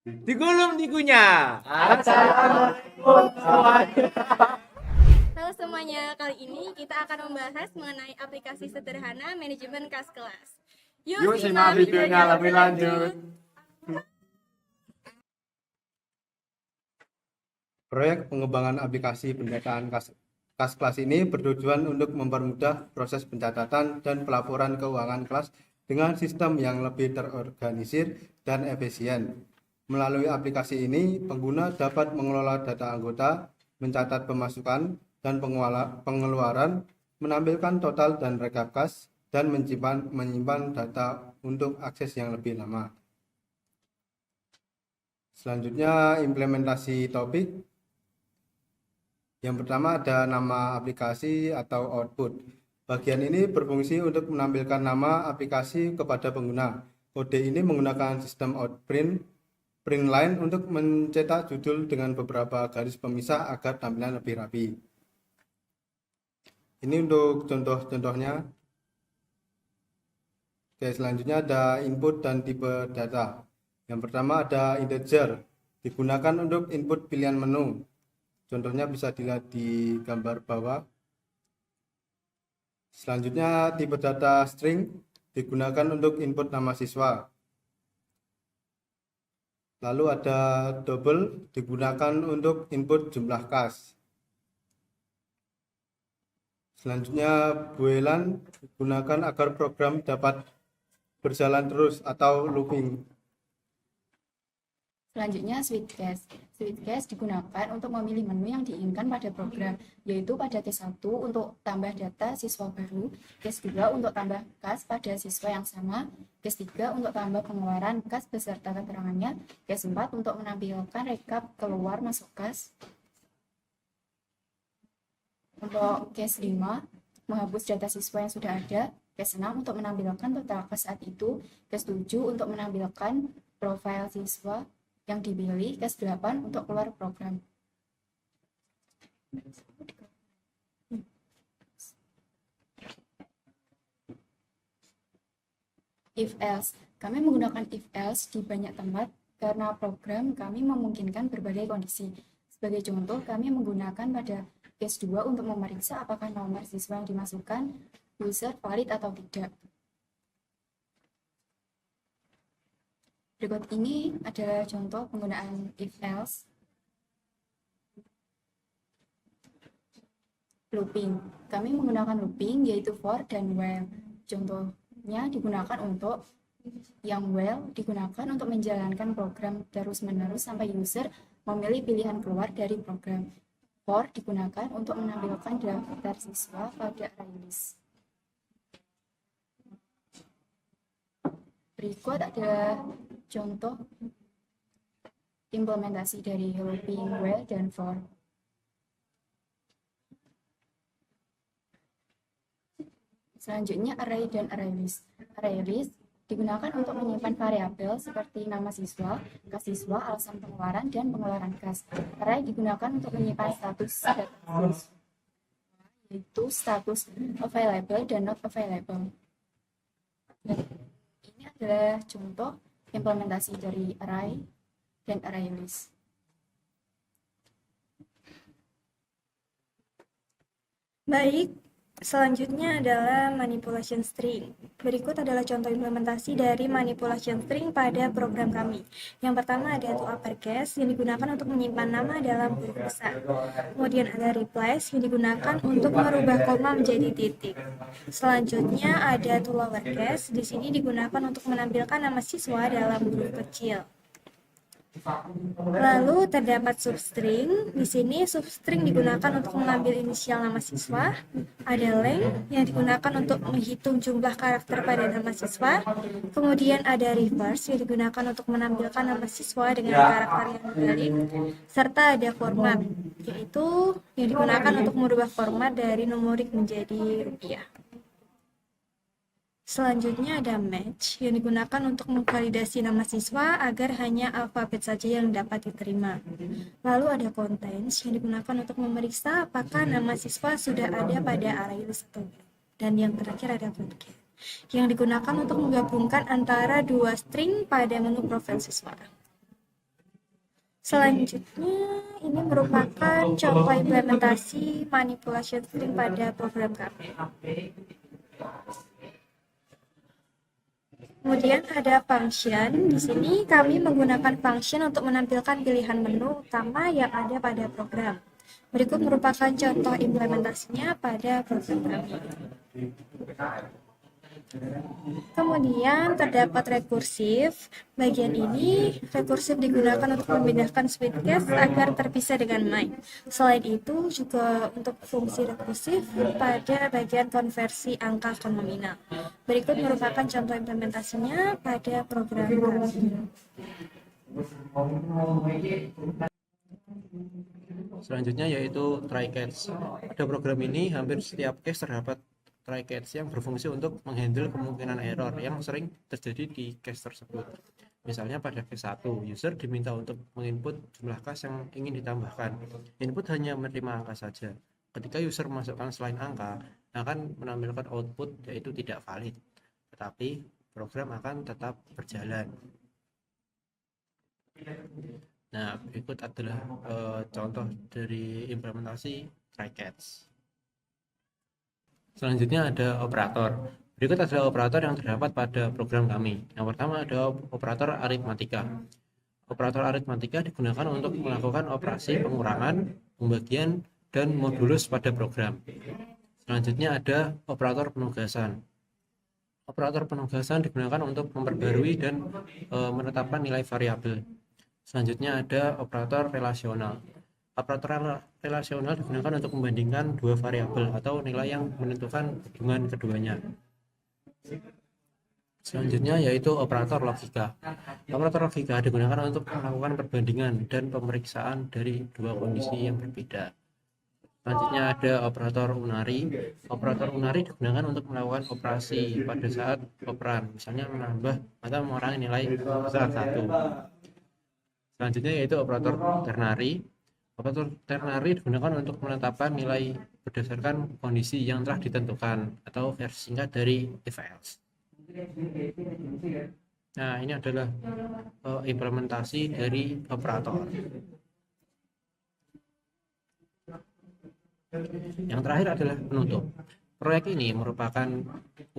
Digulung dikunyah. Assalamualaikum semuanya. Halo semuanya, kali ini kita akan membahas mengenai aplikasi sederhana manajemen kas kelas. Yuk simak videonya lebih lanjut. Proyek pengembangan aplikasi pendataan kas kelas ini bertujuan untuk mempermudah proses pencatatan dan pelaporan keuangan kelas dengan sistem yang lebih terorganisir dan efisien. Melalui aplikasi ini, pengguna dapat mengelola data anggota, mencatat pemasukan dan pengeluaran, menampilkan total dan rekap kas, dan menyimpan data untuk akses yang lebih lama. Selanjutnya, implementasi topik. Yang pertama ada nama aplikasi atau output. Bagian ini berfungsi untuk menampilkan nama aplikasi kepada pengguna. Kode ini menggunakan sistem outprint print line untuk mencetak judul dengan beberapa garis pemisah agar tampilan lebih rapi. Ini untuk contoh-contohnya. Oke, selanjutnya ada input dan tipe data. Yang pertama ada integer, digunakan untuk input pilihan menu. Contohnya bisa dilihat di gambar bawah. Selanjutnya tipe data string, digunakan untuk input nama siswa. Lalu ada double, digunakan untuk input jumlah kas. Selanjutnya boolean, digunakan agar program dapat berjalan terus atau looping. Selanjutnya switch case. Switch case digunakan untuk memilih menu yang diinginkan pada program, yaitu pada case 1 untuk tambah data siswa baru, case 2 untuk tambah kas pada siswa yang sama, case 3 untuk tambah pengeluaran kas beserta keterangannya, case 4 untuk menampilkan rekap keluar masuk kas. Untuk case 5, menghapus data siswa yang sudah ada, case 6 untuk menampilkan total kas saat itu, case 7 untuk menampilkan profil siswa yang dipilih, case 8 untuk keluar program. If else, kami menggunakan if else di banyak tempat karena program kami memungkinkan berbagai kondisi. Sebagai contoh, kami menggunakan pada case 2 untuk memeriksa apakah nomor siswa yang dimasukkan user valid atau tidak. Berikut ini adalah contoh penggunaan if else. Looping. Kami menggunakan looping yaitu for dan while. Contohnya digunakan untuk yang while digunakan untuk menjalankan program terus-menerus sampai user memilih pilihan keluar dari program. For digunakan untuk menampilkan daftar siswa pada array list. Berikut adalah contoh implementasi dari looping, while, dan for. Selanjutnya array dan array list. Array list digunakan untuk menyimpan variabel seperti nama siswa, kas siswa, alasan pengeluaran, dan pengeluaran kas. Array digunakan untuk menyimpan status data siswa, yaitu status available dan not available. Ini adalah contoh implementasi dari array dan array list. Baik, selanjutnya adalah manipulation string. Berikut adalah contoh implementasi dari manipulation string pada program kami. Yang pertama ada to uppercase yang digunakan untuk menyimpan nama dalam huruf besar. Kemudian ada replace yang digunakan untuk merubah koma menjadi titik. Selanjutnya ada to lowercase, di sini digunakan untuk menampilkan nama siswa dalam huruf kecil. Lalu terdapat substring. Di sini substring digunakan untuk mengambil inisial nama siswa. Ada length yang digunakan untuk menghitung jumlah karakter pada nama siswa. Kemudian ada reverse yang digunakan untuk menampilkan nama siswa dengan karakter yang dibalik. Serta ada format, yaitu yang digunakan untuk merubah format dari numerik menjadi rupiah. Selanjutnya ada match yang digunakan untuk memvalidasi nama siswa agar hanya alfabet saja yang dapat diterima. Lalu ada contains yang digunakan untuk memeriksa apakah nama siswa sudah ada pada array list atau tidak. Dan yang terakhir ada blanket yang digunakan untuk menggabungkan antara dua string pada menu profil siswa. Selanjutnya, ini merupakan contoh implementasi manipulation string pada program kami. Kemudian ada function. Di sini kami menggunakan function untuk menampilkan pilihan menu utama yang ada pada program. Berikut merupakan contoh implementasinya pada program kami. Kemudian terdapat rekursif. Bagian ini rekursif digunakan untuk memindahkan switch case agar terpisah dengan main. Selain itu juga untuk fungsi rekursif pada bagian konversi angka ke nominal. Berikut merupakan contoh implementasinya pada program kami. Selanjutnya yaitu try catch. Pada program ini hampir setiap case terdapat try catch yang berfungsi untuk menghandle kemungkinan error yang sering terjadi di case tersebut. Misalnya pada case 1, user diminta untuk menginput jumlah case yang ingin ditambahkan. Input hanya menerima angka saja. Ketika user memasukkan selain angka, akan menampilkan output yaitu tidak valid. Tetapi program akan tetap berjalan. Nah, berikut adalah contoh dari implementasi try catch. Selanjutnya ada operator. Berikut adalah operator yang terdapat pada program kami. Yang pertama ada operator aritmatika. Operator aritmatika digunakan untuk melakukan operasi pengurangan, pembagian, dan modulus pada program. Selanjutnya ada operator penugasan. Operator penugasan digunakan untuk memperbarui dan menetapkan nilai variabel. Selanjutnya ada operator relasional. Operator relasional digunakan untuk membandingkan dua variabel atau nilai yang menentukan hubungan keduanya. Selanjutnya yaitu operator logika. Operator logika digunakan untuk melakukan perbandingan dan pemeriksaan dari dua kondisi yang berbeda. Selanjutnya ada operator unari. Operator unari digunakan untuk melakukan operasi pada saat operan, misalnya menambah atau mengurangi nilai besar 1. Selanjutnya yaitu operator ternary. Operator ternary digunakan untuk menetapkan nilai berdasarkan kondisi yang telah ditentukan atau versi singkat dari if else. Nah, ini adalah implementasi dari operator. Yang terakhir adalah penutup. Proyek ini merupakan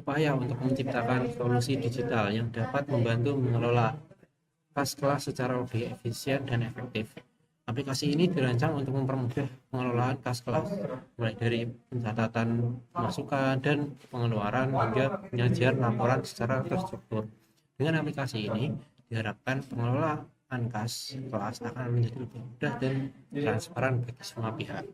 upaya untuk menciptakan solusi digital yang dapat membantu mengelola kas-kelas secara lebih efisien dan efektif. Aplikasi ini dirancang untuk mempermudah pengelolaan kas-kelas, mulai dari pencatatan masukan dan pengeluaran hingga penyajian laporan secara terstruktur. Dengan aplikasi ini, diharapkan pengelolaan kas-kelas akan menjadi lebih mudah dan transparan bagi semua pihak.